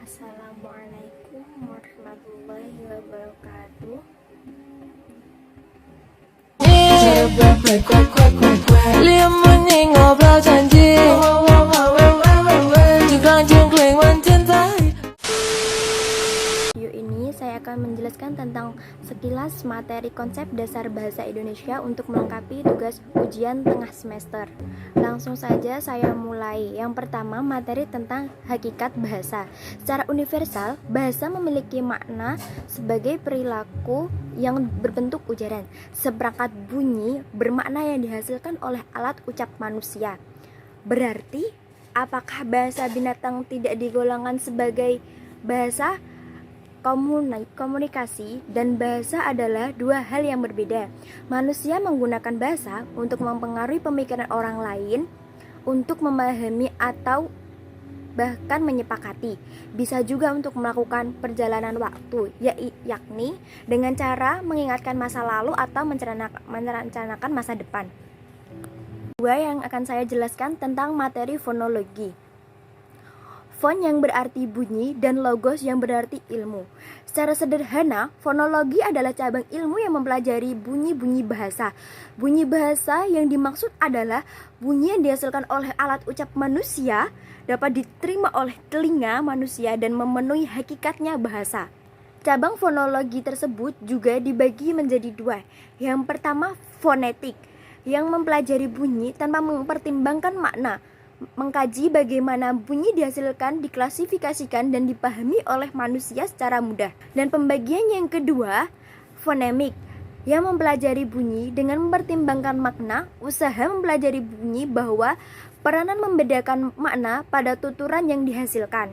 Assalamualaikum warahmatullahi wabarakatuh. Video ini saya akan menjelaskan tentang sekilas materi konsep dasar bahasa Indonesia untuk melengkapi tugas ujian tengah semester. Langsung saja saya mulai. Yang pertama, materi tentang hakikat bahasa. Secara universal, bahasa memiliki makna sebagai perilaku yang berbentuk ujaran. Seperangkat bunyi bermakna yang dihasilkan oleh alat ucap manusia. Berarti, apakah bahasa binatang tidak digolongkan sebagai bahasa? Komunikasi dan bahasa adalah dua hal yang berbeda. Manusia menggunakan bahasa untuk mempengaruhi pemikiran orang lain, untuk memahami atau bahkan menyepakati. Bisa juga untuk melakukan perjalanan waktu, yakni dengan cara mengingatkan masa lalu atau merencanakan masa depan. Dua yang akan saya jelaskan tentang materi fonologi. Fon yang berarti bunyi dan logos yang berarti ilmu. Secara sederhana, fonologi adalah cabang ilmu yang mempelajari bunyi-bunyi bahasa. Bunyi bahasa yang dimaksud adalah bunyi yang dihasilkan oleh alat ucap manusia, dapat diterima oleh telinga manusia dan memenuhi hakikatnya bahasa. Cabang fonologi tersebut juga dibagi menjadi dua. Yang pertama, fonetik, yang mempelajari bunyi tanpa mempertimbangkan makna, mengkaji bagaimana bunyi dihasilkan, diklasifikasikan, dan dipahami oleh manusia secara mudah. Dan pembagian yang kedua, fonemik, yang mempelajari bunyi dengan mempertimbangkan makna, usaha mempelajari bunyi bahwa peranan membedakan makna pada tuturan yang dihasilkan.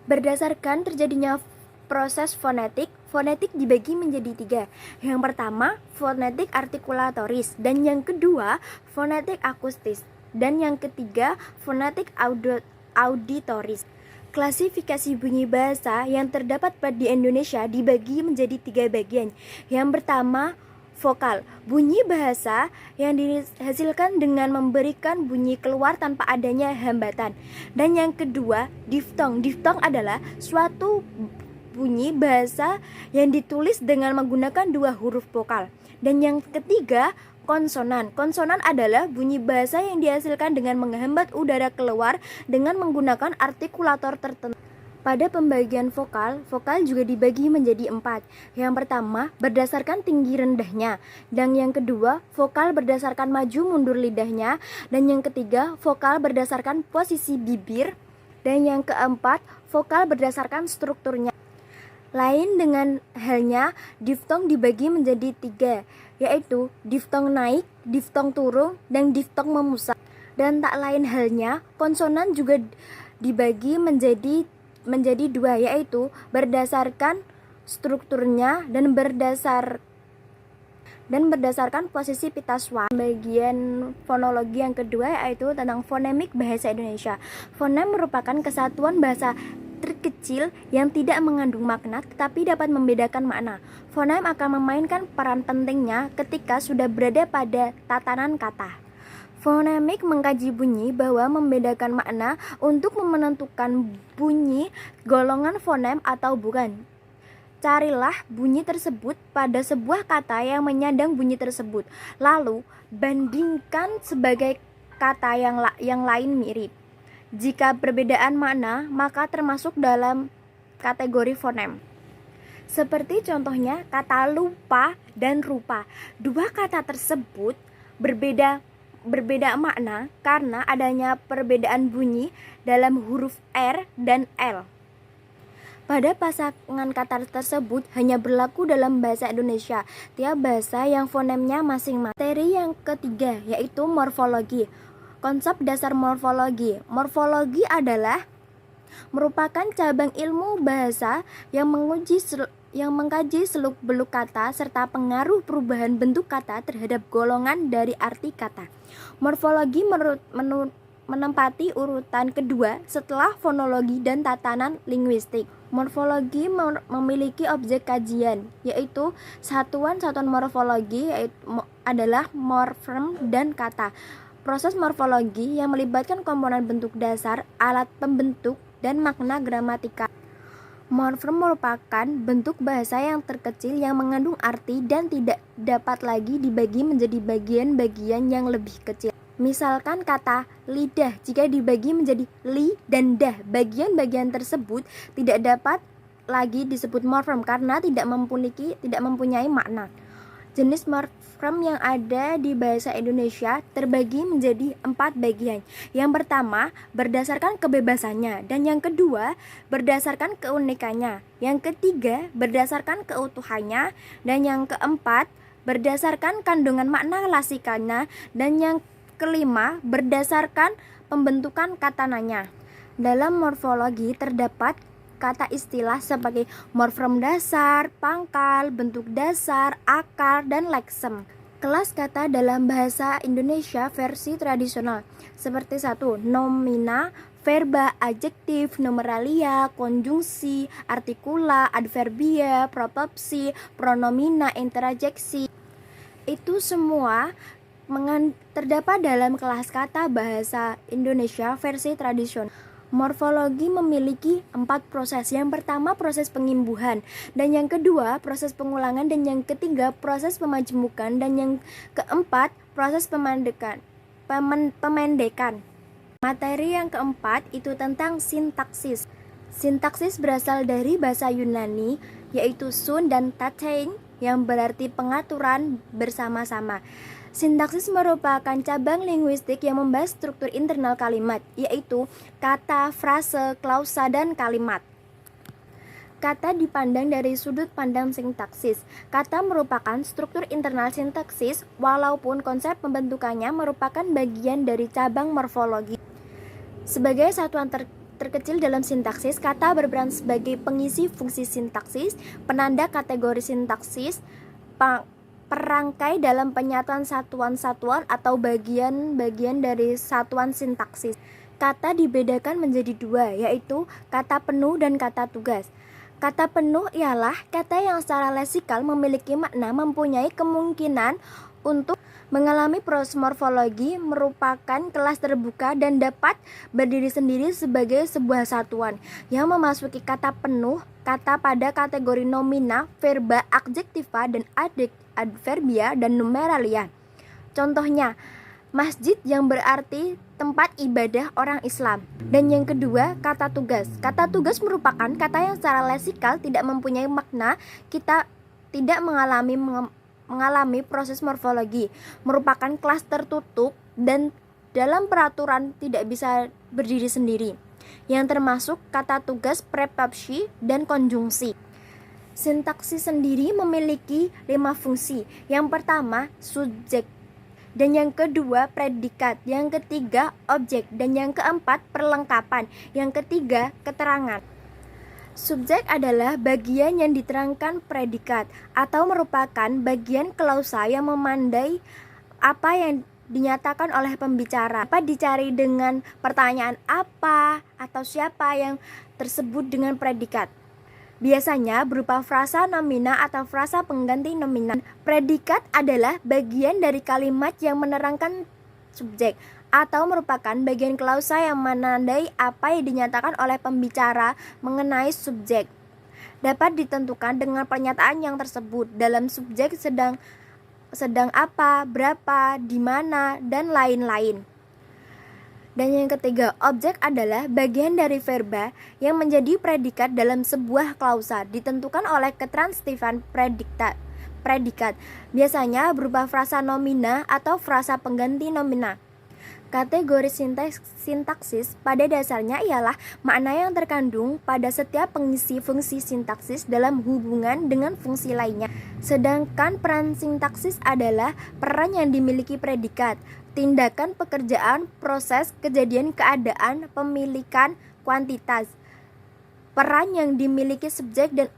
Berdasarkan terjadinya proses fonetik dibagi menjadi tiga. Yang pertama, fonetik artikulatoris, dan yang kedua, fonetik akustis, dan yang ketiga, fonetik auditoris. Klasifikasi bunyi bahasa yang terdapat di Indonesia dibagi menjadi tiga bagian. Yang pertama, vokal, bunyi bahasa yang dihasilkan dengan memberikan bunyi keluar tanpa adanya hambatan. Dan yang kedua, diftong. Diftong adalah suatu bunyi bahasa yang ditulis dengan menggunakan dua huruf vokal. Dan yang ketiga, konsonan. Konsonan adalah bunyi bahasa yang dihasilkan dengan menghambat udara keluar dengan menggunakan artikulator tertentu. Pada pembagian vokal juga dibagi menjadi 4. Yang pertama, berdasarkan tinggi rendahnya. Dan yang kedua, vokal berdasarkan maju mundur lidahnya. Dan yang ketiga, vokal berdasarkan posisi bibir. Dan yang keempat, vokal berdasarkan strukturnya. Lain dengan halnya, diftong dibagi menjadi 3, yaitu diftong naik, diftong turun, dan diftong memusat. Dan tak lain halnya, konsonan juga dibagi menjadi 2, yaitu berdasarkan strukturnya dan berdasarkan posisi pita suara. Bagian fonologi yang kedua yaitu tentang fonemik bahasa Indonesia. Fonem merupakan kesatuan bahasa terkecil yang tidak mengandung makna tetapi dapat membedakan makna. Fonem akan memainkan peran pentingnya ketika sudah berada pada tatanan kata. Fonemik mengkaji bunyi bahwa membedakan makna untuk menentukan bunyi golongan fonem atau bukan. Carilah bunyi tersebut pada sebuah kata yang menyandang bunyi tersebut. Lalu bandingkan sebagai kata yang lain mirip. Jika perbedaan makna, maka termasuk dalam kategori fonem. Seperti contohnya kata lupa dan rupa. Dua kata tersebut berbeda makna karena adanya perbedaan bunyi dalam huruf R dan L. Pada pasangan kata tersebut hanya berlaku dalam bahasa Indonesia. Tiap bahasa yang fonemnya masing-masing. Materi yang ketiga yaitu morfologi. Konsep dasar morfologi. Morfologi adalah merupakan cabang ilmu bahasa yang mengkaji seluk-beluk kata serta pengaruh perubahan bentuk kata terhadap golongan dari arti kata. Morfologi menempati urutan kedua setelah fonologi dan tatanan linguistik. Morfologi memiliki objek kajian, yaitu satuan-satuan morfologi adalah morfem dan kata. Proses morfologi yang melibatkan komponen bentuk dasar, alat pembentuk, dan makna gramatikal. Morfem merupakan bentuk bahasa yang terkecil yang mengandung arti dan tidak dapat lagi dibagi menjadi bagian-bagian yang lebih kecil. Misalkan kata lidah, jika dibagi menjadi li dan dah, bagian-bagian tersebut tidak dapat lagi disebut morfem karena tidak mempunyai makna. Jenis morfem yang ada di bahasa Indonesia terbagi menjadi 4 bagian. Yang pertama, berdasarkan kebebasannya, dan yang kedua, berdasarkan keunikannya. Yang ketiga, berdasarkan keutuhannya, dan yang keempat, berdasarkan kandungan makna lasikannya, dan yang kelima, berdasarkan pembentukan katananya. Dalam morfologi terdapat kata istilah sebagai morfem dasar, pangkal, bentuk dasar, akar, dan leksem. Kelas kata dalam bahasa Indonesia versi tradisional seperti 1. Nomina, verba, adjektif, numeralia, konjungsi, artikula, adverbia, proposisi, pronomina, interjeksi. Itu semua terdapat dalam kelas kata bahasa Indonesia versi tradisional. Morfologi memiliki 4 proses. Yang pertama proses pengimbuhan, dan yang kedua proses pengulangan, dan yang ketiga proses pemajmukan, dan yang keempat proses pemendekan. Materi yang keempat itu tentang sintaksis. Sintaksis berasal dari bahasa Yunani yaitu sun dan tatein yang berarti pengaturan bersama-sama. Sintaksis merupakan cabang linguistik yang membahas struktur internal kalimat, yaitu kata, frase, klausa, dan kalimat. Kata dipandang dari sudut pandang sintaksis. Kata merupakan struktur internal sintaksis, walaupun konsep pembentukannya merupakan bagian dari cabang morfologi. Sebagai satuan terkecil dalam sintaksis, kata berperan sebagai pengisi fungsi sintaksis, penanda kategori sintaksis, perangkai dalam penyatuan satuan-satuan atau bagian-bagian dari satuan sintaksis. Kata dibedakan menjadi 2, yaitu kata penuh dan kata tugas. Kata penuh ialah kata yang secara lesikal memiliki makna, mempunyai kemungkinan untuk mengalami proses morfologi, merupakan kelas terbuka dan dapat berdiri sendiri sebagai sebuah satuan yang memasuki kata penuh, kata pada kategori nomina, verba, adjektiva, dan adverbia, dan numeralia. Contohnya, masjid yang berarti tempat ibadah orang Islam. Dan yang kedua, kata tugas. Kata tugas merupakan kata yang secara lesikal tidak mempunyai makna, kita tidak mengalami proses morfologi, merupakan kelas tertutup dan dalam peraturan tidak bisa berdiri sendiri, yang termasuk kata tugas, preposisi, dan konjungsi. Sintaksis sendiri memiliki 5 fungsi. Yang pertama, subjek, dan yang kedua, predikat, yang ketiga, objek, dan yang keempat, perlengkapan, yang ketiga, keterangan. Subjek adalah bagian yang diterangkan predikat atau merupakan bagian klausa yang memandai apa yang dinyatakan oleh pembicara. Apa dicari dengan pertanyaan apa atau siapa yang tersebut dengan predikat. Biasanya berupa frasa nomina atau frasa pengganti nomina. Predikat adalah bagian dari kalimat yang menerangkan subjek atau merupakan bagian klausa yang menandai apa yang dinyatakan oleh pembicara mengenai subjek. Dapat ditentukan dengan pernyataan yang tersebut. Dalam subjek sedang apa, berapa, di mana, dan lain-lain. Dan yang ketiga, objek adalah bagian dari verba yang menjadi predikat dalam sebuah klausa, ditentukan oleh ketransitifan predikat, biasanya berupa frasa nomina atau frasa pengganti nomina. Kategori sintaksis pada dasarnya ialah makna yang terkandung pada setiap pengisi fungsi sintaksis dalam hubungan dengan fungsi lainnya. Sedangkan peran sintaksis adalah peran yang dimiliki predikat, tindakan, pekerjaan, proses, kejadian, keadaan, pemilikan, kuantitas. Peran yang dimiliki subjek dan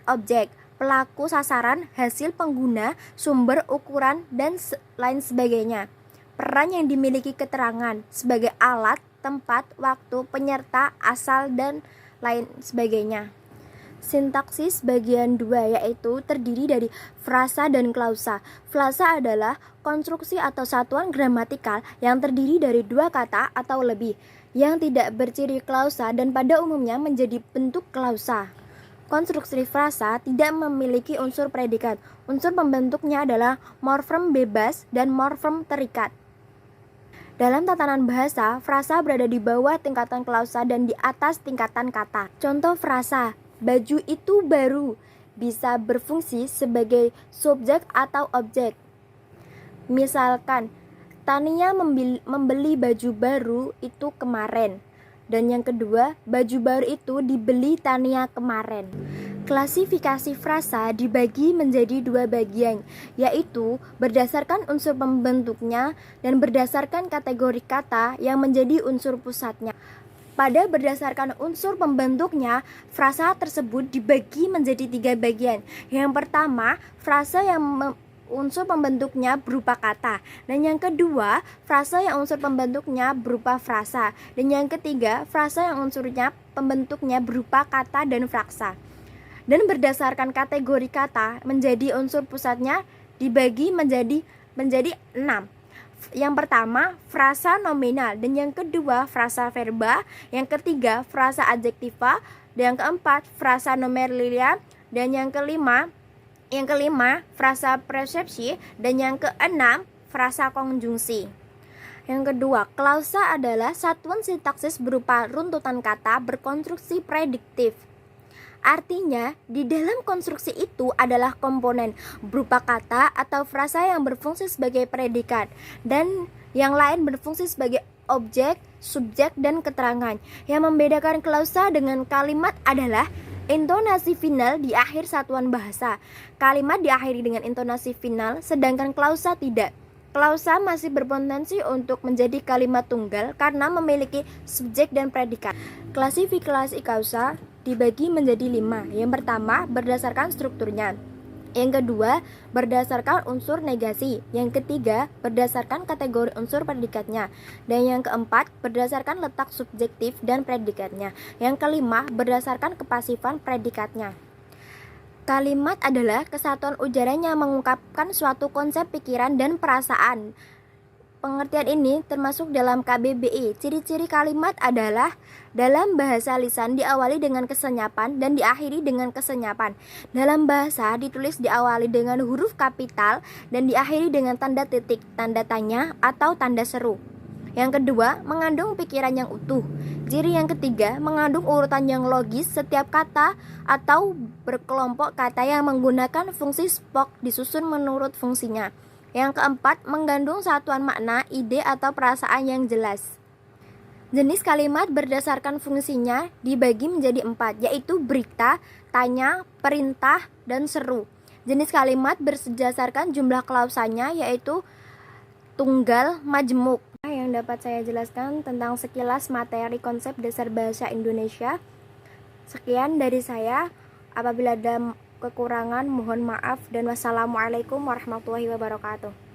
objek, pelaku, sasaran, hasil, pengguna, sumber, ukuran, dan lain sebagainya. Peran yang dimiliki keterangan sebagai alat, tempat, waktu, penyerta, asal, dan lain sebagainya. Sintaksis bagian 2 yaitu terdiri dari frasa dan klausa. Frasa adalah konstruksi atau satuan gramatikal yang terdiri dari 2 kata atau lebih yang tidak berciri klausa dan pada umumnya menjadi bentuk klausa. konstruksi frasa tidak memiliki unsur predikat. Unsur pembentuknya adalah morfem bebas dan morfem terikat. Dalam tatanan bahasa, frasa berada di bawah tingkatan klausa dan di atas tingkatan kata. Contoh frasa, baju itu baru, bisa berfungsi sebagai subjek atau objek. Misalkan, Tania membeli baju baru itu kemarin. Dan yang kedua, baju baru itu dibeli Tania kemarin. Klasifikasi frasa dibagi menjadi dua bagian, yaitu berdasarkan unsur pembentuknya dan berdasarkan kategori kata yang menjadi unsur pusatnya. Pada berdasarkan unsur pembentuknya, frasa tersebut dibagi menjadi tiga bagian. Yang pertama, frasa yang unsur pembentuknya berupa kata, dan yang kedua, frasa yang unsur pembentuknya berupa frasa, dan yang ketiga, frasa yang unsurnya pembentuknya berupa kata dan frasa. Dan berdasarkan kategori kata menjadi unsur pusatnya dibagi menjadi 6. Yang pertama, frasa nominal, dan yang kedua, frasa verba, yang ketiga, frasa adjektiva, dan yang keempat, frasa nominalia, dan yang kelima, frasa persepsi, dan yang keenam, frasa konjungsi. Yang kedua, klausa adalah satuan sintaksis berupa runtutan kata berkonstruksi prediktif. Artinya, di dalam konstruksi itu adalah komponen berupa kata atau frasa yang berfungsi sebagai predikat, dan yang lain berfungsi sebagai objek, subjek, dan keterangan. Yang membedakan klausa dengan kalimat adalah intonasi final di akhir satuan bahasa. Kalimat diakhiri dengan intonasi final, sedangkan klausa tidak. Klausa masih berpotensi untuk menjadi kalimat tunggal karena memiliki subjek dan predikat. Klasifikasi klausa dibagi menjadi 5. Yang pertama, berdasarkan strukturnya. Yang kedua, berdasarkan unsur negasi. Yang ketiga, berdasarkan kategori unsur predikatnya. Dan yang keempat, berdasarkan letak subjektif dan predikatnya. Yang kelima, berdasarkan kepasifan predikatnya. Kalimat adalah kesatuan ujaran yang mengungkapkan suatu konsep pikiran dan perasaan. Pengertian ini termasuk dalam KBBI. Ciri-ciri kalimat adalah dalam bahasa lisan diawali dengan kesenyapan dan diakhiri dengan kesenyapan. Dalam bahasa ditulis diawali dengan huruf kapital dan diakhiri dengan tanda titik, tanda tanya, atau tanda seru. Yang kedua, mengandung pikiran yang utuh. Ciri yang ketiga, mengandung urutan yang logis setiap kata atau berkelompok kata yang menggunakan fungsi Spock disusun menurut fungsinya. Yang keempat, mengandung satuan makna, ide, atau perasaan yang jelas. Jenis kalimat berdasarkan fungsinya dibagi menjadi 4, yaitu berita, tanya, perintah, dan seru. Jenis kalimat berdasarkan jumlah klausanya yaitu tunggal, majemuk. Yang dapat saya jelaskan tentang sekilas materi konsep dasar bahasa Indonesia. Sekian dari saya. Apabila ada kekurangan, mohon maaf, dan wassalamualaikum warahmatullahi wabarakatuh.